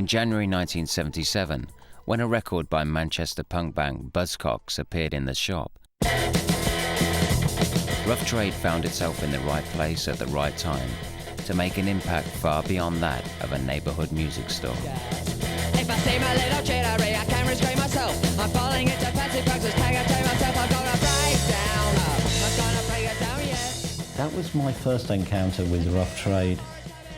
In January 1977, when a record by Manchester punk band Buzzcocks appeared in the shop, Rough Trade found itself in the right place at the right time to make an impact far beyond that of a neighbourhood music store. If I see my little jittery, I can't restrain myself. I'm falling into fancy practice, can't contain myself. I'm gonna break down, I'm gonna break it down, yeah. That was my first encounter with Rough Trade.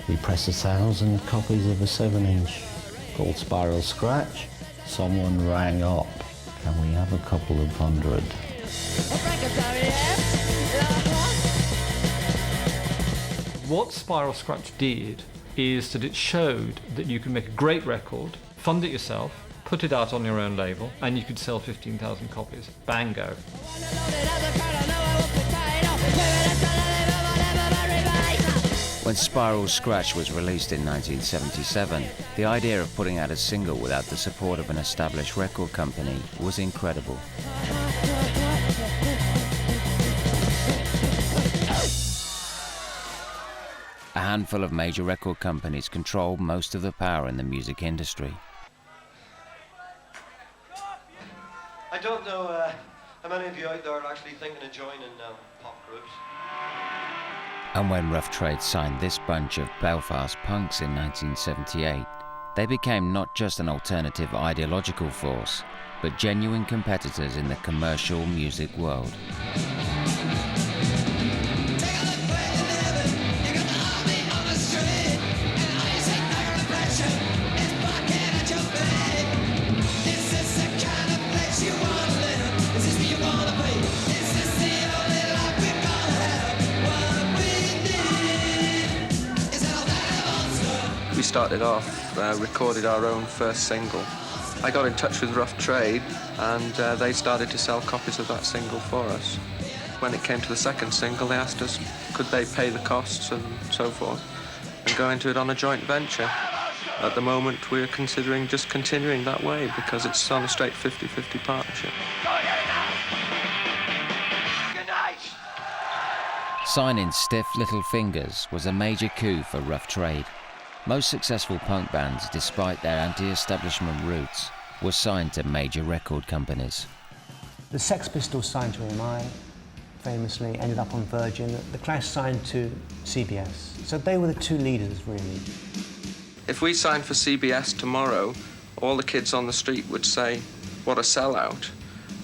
We pressed 1,000 copies of a 7-inch called Spiral Scratch. Someone rang up. Can we have a couple of hundred? What Spiral Scratch did is that it showed that you could make a great record, fund it yourself, put it out on your own label, and you could sell 15,000 copies. Bango. When Spiral Scratch was released in 1977, the idea of putting out a single without the support of an established record company was incredible. A handful of major record companies controlled most of the power in the music industry. I don't know how many of you out there are actually thinking of joining pop groups. And when Rough Trade signed this bunch of Belfast punks in 1978, they became not just an alternative ideological force, but genuine competitors in the commercial music world. We started off, recorded our own first single. I got in touch with Rough Trade and they started to sell copies of that single for us. When it came to the second single, they asked us could they pay the costs and so forth and go into it on a joint venture. At the moment, we're considering just continuing that way because it's on a straight 50-50 partnership. Signing Stiff Little Fingers was a major coup for Rough Trade. Most successful punk bands, despite their anti-establishment roots, were signed to major record companies. The Sex Pistols signed to EMI, famously, ended up on Virgin. The Clash signed to CBS. So they were the two leaders, really. If we signed for CBS tomorrow, all the kids on the street would say, what a sellout.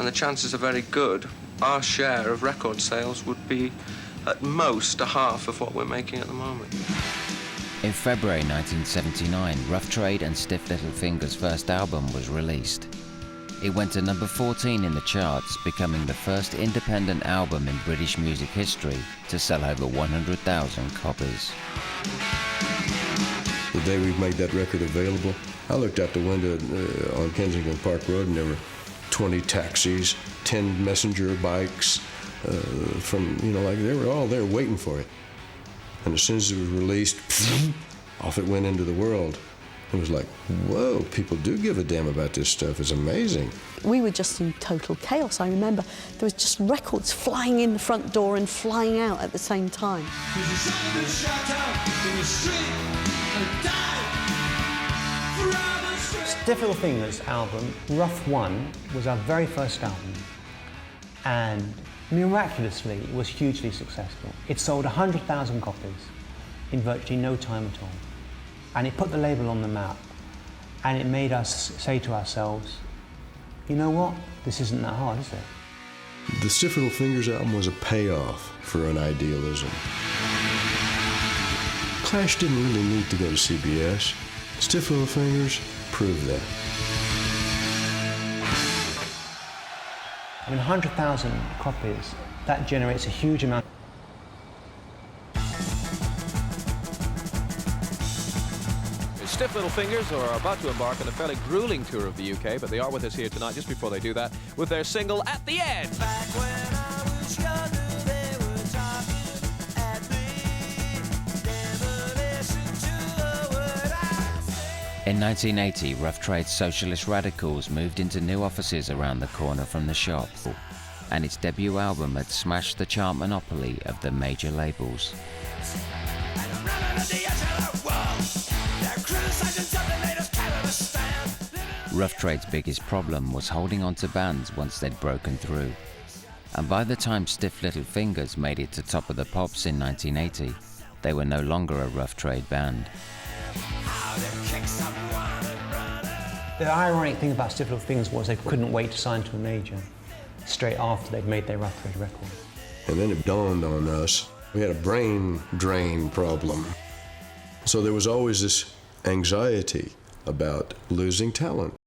And the chances are very good. Our share of record sales would be at most a half of what we're making at the moment. In February 1979, Rough Trade and Stiff Little Fingers' first album was released. It went to number 14 in the charts, becoming the first independent album in British music history to sell over 100,000 copies. The day we made that record available, I looked out the window on Kensington Park Road and there were 20 taxis, 10 messenger bikes, they were all there waiting for it. And as soon as it was released, off it went into the world. It was like, whoa, people do give a damn about this stuff. It's amazing. We were just in total chaos. I remember there was just records flying in the front door and flying out at the same time. Stiff Little Fingers album, Rough One, was our very first album. And miraculously, it was hugely successful. It sold 100,000 copies in virtually no time at all. And it put the label on the map. And it made us say to ourselves, you know what? This isn't that hard, is it? The Stiff Little Fingers album was a payoff for an idealism. Clash didn't really need to go to CBS. Stiff Little Fingers proved that. I mean, 100,000 copies, that generates a huge amount. Stiff Little Fingers are about to embark on a fairly grueling tour of the UK, but they are with us here tonight just before they do that with their single At the End. In 1980, Rough Trade's socialist radicals moved into new offices around the corner from the shop, and its debut album had smashed the chart monopoly of the major labels. Rough Trade's biggest problem was holding on to bands once they'd broken through. And by the time Stiff Little Fingers made it to Top of the Pops in 1980, they were no longer a Rough Trade band. The ironic thing about Stiff Little Fingers was they couldn't wait to sign to a major straight after they'd made their Rough Trade record. And then it dawned on us, we had a brain drain problem. So there was always this anxiety about losing talent.